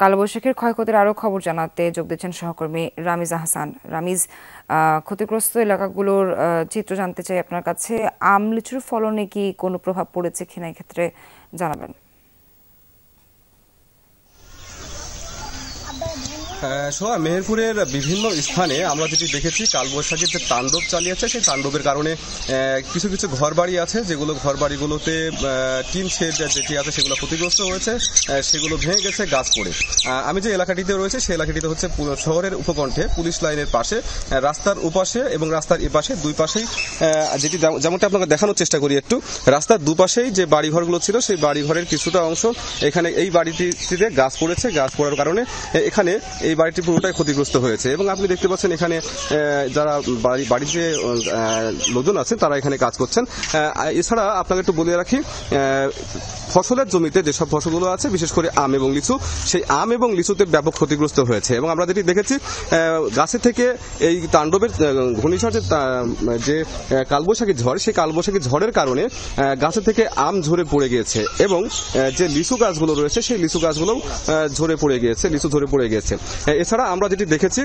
কালবৈশাখীর ক্ষয়ক্ষতির আরও খবর জানাতে যোগ দিচ্ছেন সহকর্মী রামিজ আহসান। রামিজ, ক্ষতিগ্রস্ত এলাকাগুলোর চিত্র জানতে চাই আপনার কাছে। আম লিচুর ফলনে কি কোনো প্রভাব পড়েছে কিনা এক্ষেত্রে জানাবেন। সোয়া, মেহেরপুরের বিভিন্ন স্থানে আমরা যেটি দেখেছি কালবৈশাখীর যে তাণ্ডব চালিয়েছে সেই তাণ্ডবের কারণে কিছু কিছু ঘরবাড়ি আছে যেগুলো ঘরবাড়িগুলোতে টিন শেড যেটি আছে সেগুলো ক্ষতিগ্রস্ত হয়েছে, সেগুলো ভেঙে গেছে গাছ পড়ে। আমি যে এলাকাটিতে রয়েছে সেই এলাকাটিতে হচ্ছে শহরের উপকণ্ঠে পুলিশ লাইনের পাশে, রাস্তার ওপাশে এবং রাস্তার এপাশে দুই পাশেই, যেটি যেমনটা আপনাকে দেখানোর চেষ্টা করি একটু, রাস্তার দুপাশেই যে বাড়িঘরগুলো ছিল সেই বাড়িঘরের কিছুটা অংশ এখানে এই বাড়িটিতে গাছ পড়েছে। গাছ পড়ার কারণে এখানে এই বাড়িটি পুরোটাই ক্ষতিগ্রস্ত হয়েছে এবং আপনি দেখতে পাচ্ছেন এখানে যারা বাড়িতে লোকজন আছেন তারা এখানে কাজ করছেন। এছাড়া আপনাকে একটু বলে রাখি, ফসলের জমিতে যেসব ফসলগুলো আছে বিশেষ করে আম এবং লিচু, সেই আম এবং লিচুতে ব্যাপক ক্ষতিগ্রস্ত হয়েছে এবং আমরা যেটি দেখেছি গাছে থেকে এই তাণ্ডবের ঘূর্ণিঝড় যে কালবৈশাখী ঝড়, সেই কালবৈশাখী ঝড়ের কারণে গাছে থেকে আম ঝরে পড়ে গিয়েছে এবং যে লিচু গাছগুলো রয়েছে সেই লিচু গাছগুলোও ঝরে পড়ে গিয়েছে, লিচু ঝরে পড়ে গিয়েছে। এছাড়া আমরা যেটি দেখেছি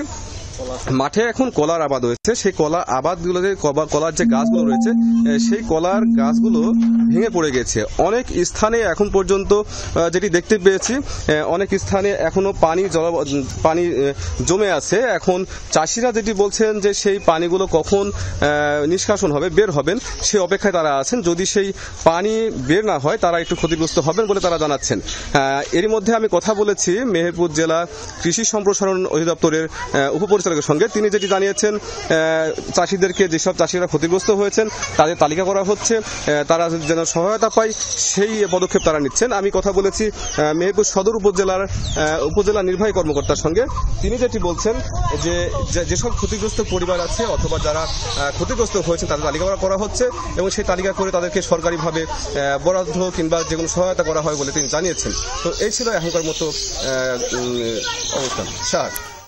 মাঠে এখন কলার আবাদ হয়েছে, সেই কলা আবাদগুলোতে কলার যে গাছগুলো রয়েছে সেই কলার গাছগুলো ভেঙে পড়ে গেছে। অনেক স্থানে এখন পর্যন্ত যেটি দেখতে পেয়েছি, অনেক স্থানে এখনো পানি জমে আছে। এখন চাষিরা যেটি বলছেন যে সেই পানিগুলো কখন নিষ্কাশন হবে, বের হবেন, সেই অপেক্ষায় তারা আছেন। যদি সেই পানি বের না হয় তারা একটু ক্ষতিগ্রস্ত হবেন বলে তারা জানাচ্ছেন। এরই মধ্যে আমি কথা বলেছি মেহেরপুর জেলা কৃষি সম্প্রসারণ অধিদপ্তরের উপপরিচালকের সঙ্গে। তিনি যেটি জানিয়েছেন, চাষিদেরকে, যেসব চাষিরা ক্ষতিগ্রস্ত হয়েছেন তাদের তালিকা করা হচ্ছে, তারা যেন সহায়তা পায় সেই পদক্ষেপ তারা নিচ্ছেন। আমি কথা বলেছি মেহেরপুর সদর উপজেলা নির্বাহী কর্মকর্তার সঙ্গে। তিনি যেটি বলছেন যে যেসব ক্ষতিগ্রস্ত পরিবার আছে অথবা যারা ক্ষতিগ্রস্ত হয়েছেন তাদের তালিকা করা হচ্ছে এবং সেই তালিকা করে তাদেরকে সরকারিভাবে বরাদ্দ কিংবা যে কোনো সহায়তা করা হয় বলে তিনি জানিয়েছেন। তো এই ছিল এখনকার মতো অবস্থান।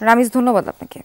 রামিজ, ধন্যবাদ আপনাকে।